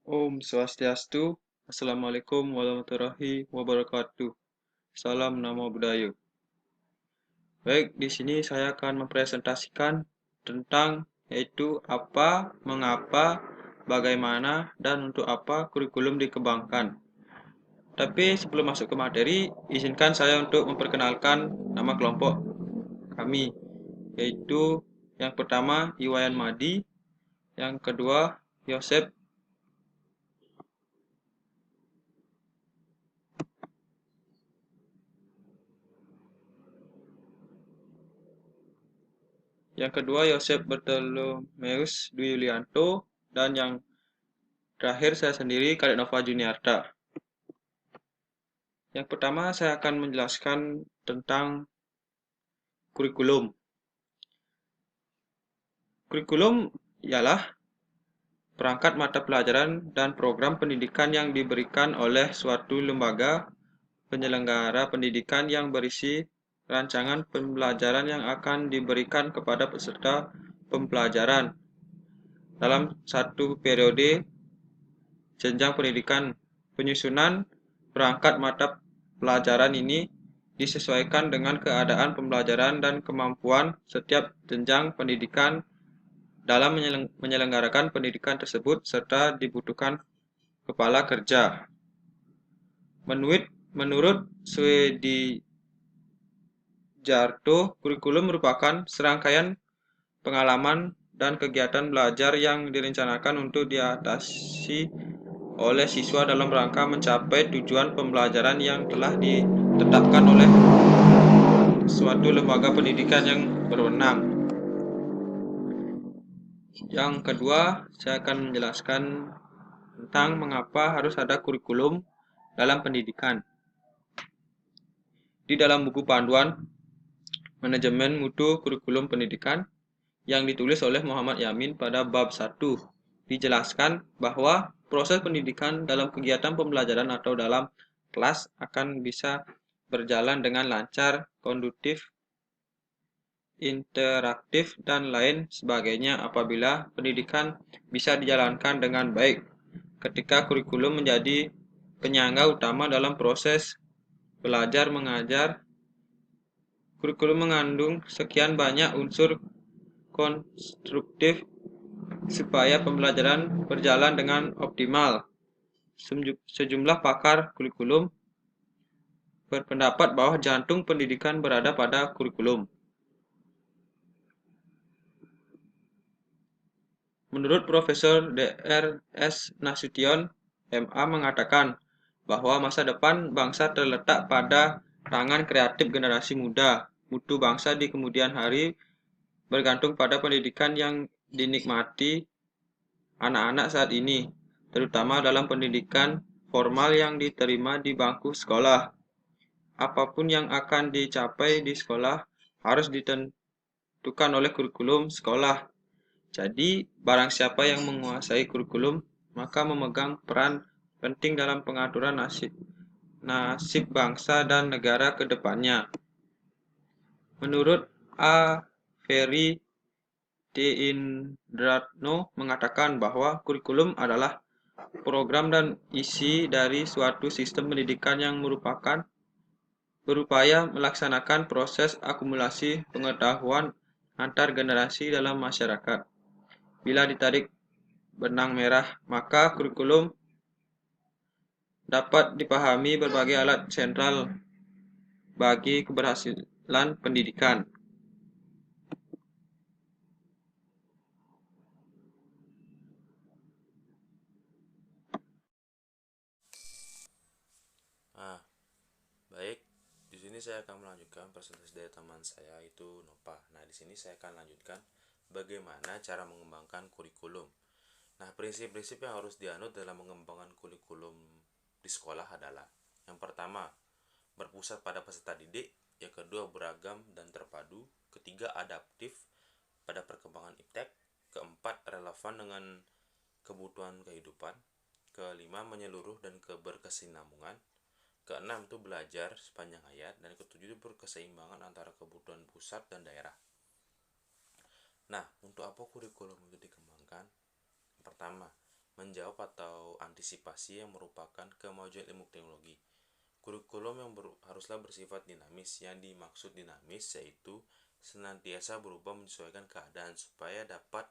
Om Swastiastu. Assalamualaikum warahmatullahi wabarakatuh. Salam Namo Buddhaya. Baik, di sini saya akan mempresentasikan tentang yaitu apa, mengapa, bagaimana, dan untuk apa kurikulum dikembangkan. Tapi sebelum masuk ke materi, izinkan saya untuk memperkenalkan nama kelompok kami, yaitu yang pertama Iwayan Madi, yang kedua Yosep, Bartolomeus Dwi Yulianto, dan yang terakhir saya sendiri, Khalid Nova Juniarta. Yang pertama saya akan menjelaskan tentang kurikulum. Kurikulum ialah perangkat mata pelajaran dan program pendidikan yang diberikan oleh suatu lembaga penyelenggara pendidikan yang berisi rancangan pembelajaran yang akan diberikan kepada peserta pembelajaran dalam satu periode jenjang pendidikan. Penyusunan perangkat mata pelajaran ini disesuaikan dengan keadaan pembelajaran dan kemampuan setiap jenjang pendidikan dalam menyelenggarakan pendidikan tersebut serta dibutuhkan kepala kerja. Menurut Swedi Jarto, kurikulum merupakan serangkaian pengalaman dan kegiatan belajar yang direncanakan untuk diatasi oleh siswa dalam rangka mencapai tujuan pembelajaran yang telah ditetapkan oleh suatu lembaga pendidikan yang berwenang. Yang kedua, saya akan menjelaskan tentang mengapa harus ada kurikulum dalam pendidikan. Di dalam buku panduan Manajemen Mutu Kurikulum Pendidikan yang ditulis oleh Muhammad Yamin pada bab 1, dijelaskan bahwa proses pendidikan dalam kegiatan pembelajaran atau dalam kelas akan bisa berjalan dengan lancar, kondusif, interaktif, dan lain sebagainya apabila pendidikan bisa dijalankan dengan baik. Ketika kurikulum menjadi penyangga utama dalam proses belajar mengajar, kurikulum mengandung sekian banyak unsur konstruktif supaya pembelajaran berjalan dengan optimal. Sejumlah pakar kurikulum berpendapat bahwa jantung pendidikan berada pada kurikulum. Menurut Profesor Dr.S. Nasution, MA, mengatakan bahwa masa depan bangsa terletak pada tangan kreatif generasi muda. Mutu bangsa di kemudian hari bergantung pada pendidikan yang dinikmati anak-anak saat ini, terutama dalam pendidikan formal yang diterima di bangku sekolah. Apapun yang akan dicapai di sekolah harus ditentukan oleh kurikulum sekolah. Jadi, barang siapa yang menguasai kurikulum, maka memegang peran penting dalam pengaturan nasib bangsa dan negara ke depannya. Menurut A. Ferry D. Indratno mengatakan bahwa kurikulum adalah program dan isi dari suatu sistem pendidikan yang berupaya melaksanakan proses akumulasi pengetahuan antar generasi dalam masyarakat. Bila ditarik benang merah, maka kurikulum dapat dipahami berbagai alat sentral bagi keberhasilan pendidikan. Ah, baik. Di sini saya akan melanjutkan presentasi dari teman saya itu Nova. Nah, di sini saya akan lanjutkan bagaimana cara mengembangkan kurikulum. Nah, prinsip-prinsip yang harus dianut dalam mengembangkan kurikulum di sekolah adalah: yang pertama, berpusat pada peserta didik; yang kedua, beragam dan terpadu; ketiga, adaptif pada perkembangan iptek; keempat, relevan dengan kebutuhan kehidupan; kelima, menyeluruh dan berkesinambungan; keenam itu belajar sepanjang hayat; dan ketujuh itu berkeseimbangan antara kebutuhan pusat dan daerah. Nah, untuk apa kurikulum itu dikembangkan? Pertama, menjawab atau antisipasi yang merupakan kemajuan ilmu teknologi. Kurikulum yang haruslah bersifat dinamis. Yang dimaksud dinamis yaitu senantiasa berubah menyesuaikan keadaan supaya dapat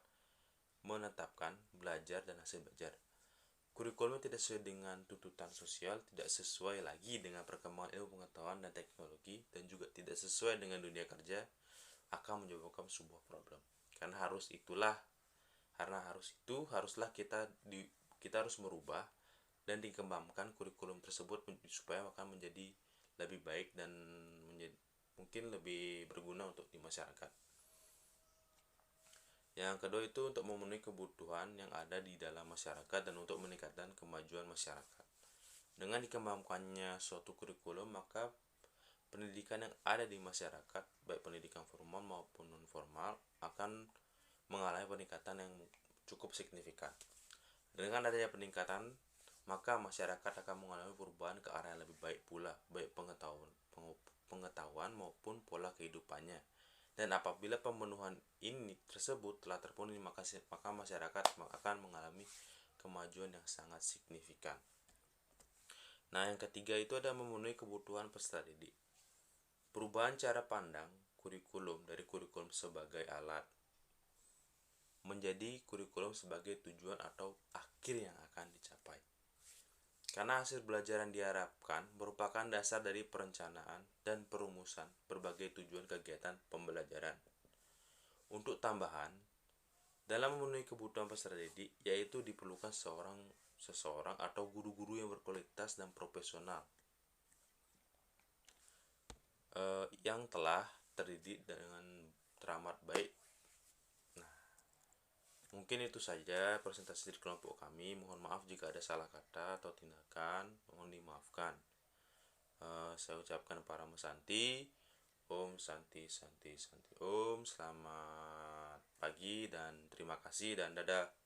menetapkan belajar dan hasil belajar. Kurikulum tidak sesuai dengan tuntutan sosial, tidak sesuai lagi dengan perkembangan ilmu pengetahuan dan teknologi, dan juga tidak sesuai dengan dunia kerja, akan menyebabkan sebuah problem. Karena harus itu haruslah kita harus merubah dan dikembangkan kurikulum tersebut supaya akan menjadi lebih baik dan mungkin lebih berguna untuk di masyarakat. Yang kedua itu untuk memenuhi kebutuhan yang ada di dalam masyarakat dan untuk meningkatkan kemajuan masyarakat. Dengan dikembangkannya suatu kurikulum, maka pendidikan yang ada di masyarakat, baik pendidikan formal maupun non formal, akan mengalami peningkatan yang cukup signifikan. Dengan adanya peningkatan, maka masyarakat akan mengalami perubahan ke arah yang lebih baik pula, baik pengetahuan maupun pola kehidupannya. Dan apabila pemenuhan ini tersebut telah terpenuhi, maka masyarakat akan mengalami kemajuan yang sangat signifikan. Nah, yang ketiga itu ada memenuhi kebutuhan peserta didik. Perubahan cara pandang kurikulum dari kurikulum sebagai alat menjadi kurikulum sebagai tujuan atau akhir yang akan dicapai. Karena hasil belajar yang diharapkan merupakan dasar dari perencanaan dan perumusan berbagai tujuan kegiatan pembelajaran. Untuk tambahan, dalam memenuhi kebutuhan peserta didik, yaitu diperlukan seseorang atau guru-guru yang berkualitas dan profesional yang telah terdidik dengan teramat baik. Nah, mungkin itu saja presentasi dari kelompok kami. Mohon maaf jika ada salah kata atau tindakan, mohon dimaafkan. Saya ucapkan para Santi, Om Santi Santi Santi Om, selamat pagi dan terima kasih dan dadah.